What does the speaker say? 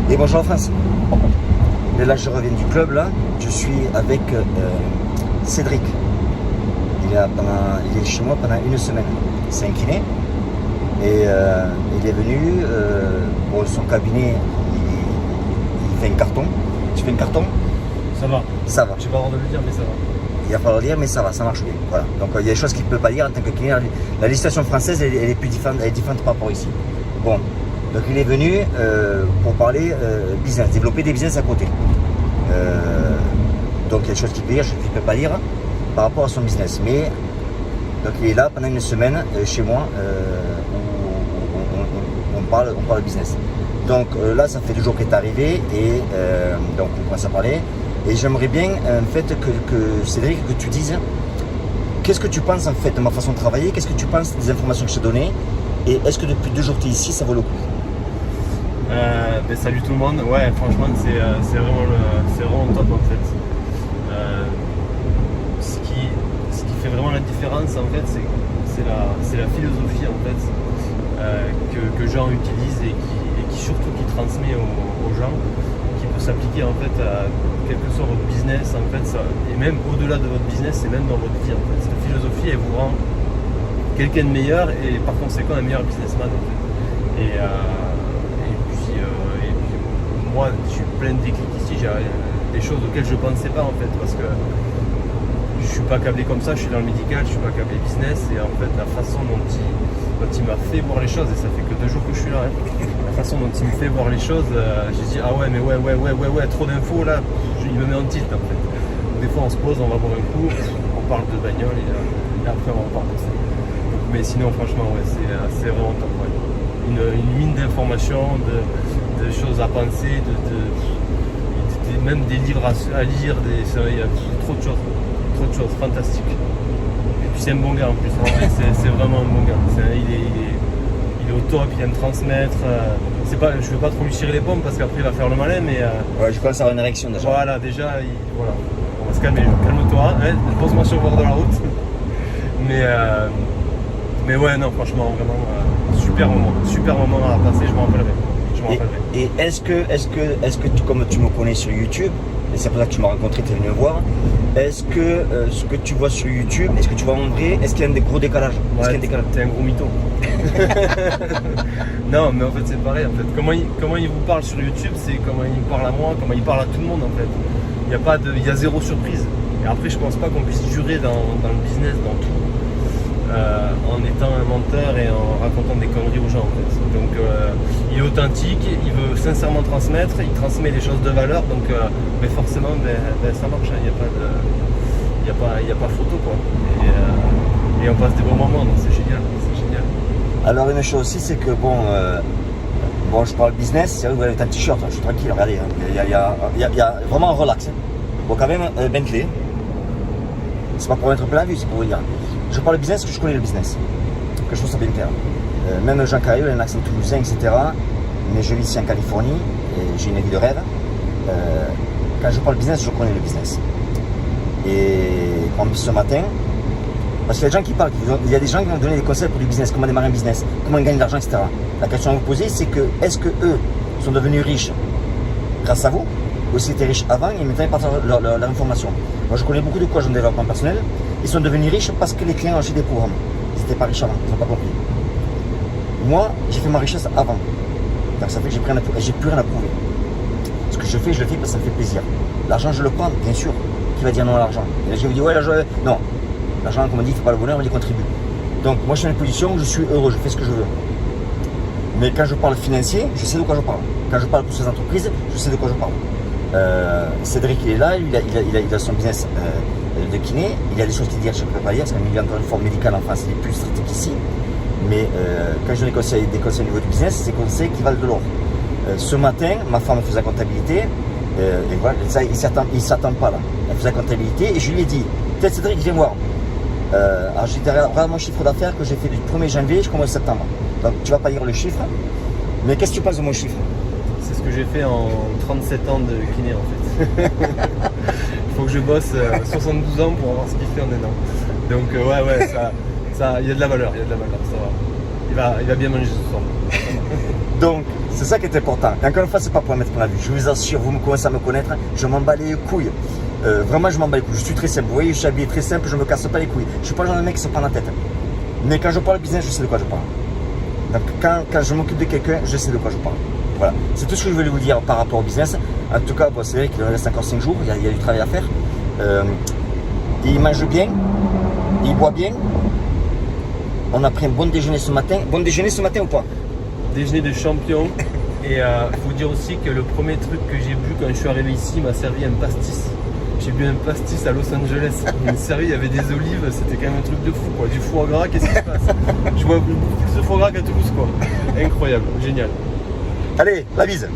Et bonjour en France. Et là je reviens du club là, je suis avec Cédric. Il est chez moi pendant une semaine. C'est un kiné. Et il est venu, pour son cabinet, il fait un carton. Tu fais un carton? Ça va. Ça va. J'ai pas le droit de le dire, mais ça va. Il va falloir le dire, mais ça va, ça marche bien. Voilà. Donc il y a des choses qu'il ne peut pas dire en tant que kiné. La législation française, elle est plus différente, elle est différente par rapport ici. Bon, donc il est venu pour parler business, développer des business à côté. Donc il y a des choses qu'il peut dire, des choses qu'il ne peut pas dire par rapport à son business. Mais donc il est là pendant une semaine chez moi où on parle business. Donc là, ça fait 2 jours qu'il est arrivé et donc on commence à parler. Et j'aimerais bien en fait que Cédric, que tu dises qu'est-ce que tu penses en fait de ma façon de travailler, qu'est-ce que tu penses des informations que je t'ai données et est-ce que depuis 2 jours que tu es ici, ça vaut le coup? Salut tout le monde, ouais franchement c'est vraiment top en fait. Ce qui fait vraiment la différence en fait c'est la philosophie en fait que Jean utilise et qui surtout qui transmet aux gens, qui peut s'appliquer en fait à quel que soit votre business en fait et même au-delà de votre business et même dans votre vie en fait. Cette philosophie elle vous rend quelqu'un de meilleur et par conséquent un meilleur businessman en fait. Et puis moi je suis plein de déclics ici, j'ai des choses auxquelles je ne pensais pas en fait parce que je suis pas câblé comme ça, je suis dans le médical, je suis pas câblé business et en fait la façon dont il m'a fait voir les choses, et ça fait que 2 jours que je suis là, hein, la façon dont il me fait voir les choses, j'ai dit ah ouais mais ouais, trop d'infos là, il me met en tilt en fait. Donc, des fois on se pose, on va boire un coup, on parle de bagnole et après on parle de ça. Donc, mais sinon franchement ouais, c'est vraiment top. Ouais. Une mine d'informations, de choses à penser, même des livres à lire, il y a trop de choses fantastiques. Et puis c'est un bon gars en plus, c'est vraiment un bon gars. Il est au top, il aime transmettre. Je ne veux pas trop lui tirer les pommes parce qu'après il va faire le malin, mais. Ouais, je pense avoir une érection déjà. Voilà, déjà, voilà. On va se calmer, calme-toi, hein, pose-moi sur le bord de la route. Mais ouais, non, franchement, vraiment, super moment à passer, je m'en rappellerai. Et est-ce que comme tu me connais sur YouTube, et c'est pour ça que tu m'as rencontré, tu es venu me voir, est-ce que ce que tu vois sur YouTube, est-ce que tu vois en vrai, est-ce qu'il y a des gros décalages? Ouais, t'es un gros mytho. Non, mais en fait c'est pareil en fait. Comment il vous parle sur YouTube, c'est comment il me parle à moi, comment il parle à tout le monde en fait. Il y a zéro surprise. Et après je pense pas qu'on puisse jurer dans le business, dans tout. En étant un menteur et en racontant des conneries aux gens en fait. Donc il est authentique, il veut sincèrement transmettre, il transmet des choses de valeur, donc mais forcément ça marche, il n'y a pas photo quoi. Et on passe des bons moments, donc c'est génial. Alors une chose aussi, c'est que bon je parle business, c'est vrai que vous avez un t-shirt, je suis tranquille, regardez, il y a vraiment un relax. Bon quand même Bentley, c'est pas pour mettre plein la vue, c'est pour vous dire. Je parle business parce que je connais le business, que je trouve ça bien clair. Même Jean Caillot, il a un accent toulousain, etc. Mais je vis ici en Californie et j'ai une vie de rêve. Quand je parle business, je connais le business. Et en plus ce matin, parce qu'il y a des gens qui parlent, il y a des gens qui vont donner des conseils pour du business, comment démarrer un business, comment gagner de l'argent, etc. La question à vous poser, c'est que est-ce que eux sont devenus riches grâce à vous, ou s'ils étaient riches avant et maintenant ils partagent leur information? Moi je connais beaucoup de coachs en développement personnel. Ils sont devenus riches parce que les clients ont acheté des programmes. Ils n'étaient pas riches avant, ils n'ont pas compris. Moi, j'ai fait ma richesse avant. Donc ça fait que j'ai plus rien à prouver. Ce que je fais, je le fais parce que ça me fait plaisir. L'argent, je le prends, bien sûr. Qui va dire non à l'argent? Et là, je me dis, ouais, l'argent, non. L'argent, comme on dit, il ne fait pas le bonheur, mais il contribue. Donc moi, je suis dans une position où je suis heureux, je fais ce que je veux. Mais quand je parle financier, je sais de quoi je parle. Quand je parle pour ces entreprises, je sais de quoi je parle. Cédric, il est là, il a son business de kiné, il y a des choses qu'il dit, je ne peux pas dire, parce qu'il y a encore une forme médicale en France, il est plus strict qu'ici. Mais quand je donne des conseils au niveau du business, c'est des conseils qui valent de l'or. Ce matin, ma femme faisait la comptabilité, et voilà, ça, il ne s'attend pas là. Elle faisait la comptabilité, et je lui ai dit, peut-être Cédric, viens voir. Alors j'ai regarde mon chiffre d'affaires que j'ai fait du 1er janvier jusqu'au septembre. Donc tu ne vas pas lire le chiffre, mais qu'est-ce que tu penses de mon chiffre? C'est ce que j'ai fait en 37 ans de kiné en fait. Il faut que je bosse 72 ans pour avoir ce qu'il fait en un an. Donc ouais, ça, il y a de la valeur, ça va. Il va bien manger ce soir. Donc C'est ça qui est important. Et encore une fois, c'est pas pour mettre plein la vue. Je vous assure, vous me commencez à me connaître, je m'en bats les couilles. Vraiment, je m'en bats les couilles. Je suis très simple. Vous voyez, je suis habillé très simple, je me casse pas les couilles. Je suis pas le genre de mec qui se prend la tête. Mais quand je parle business, je sais de quoi je parle. Donc quand je m'occupe de quelqu'un, je sais de quoi je parle. Voilà. C'est tout ce que je voulais vous dire par rapport au business. En tout cas, bon, c'est vrai qu'il en reste encore 5 jours, il y a du travail à faire. Il mange bien, il boit bien. On a pris un bon déjeuner ce matin. Bon déjeuner ce matin ou pas? Déjeuner de champion. Et il faut dire aussi que le premier truc que j'ai bu quand je suis arrivé ici m'a servi un pastis. J'ai bu un pastis à Los Angeles. Il m'a servi, il y avait des olives, c'était quand même un truc de fou quoi. Du foie gras, qu'est-ce qui se passe? Je bois plus de foie gras qu'à Toulouse quoi. Incroyable, génial. Allez, la bise.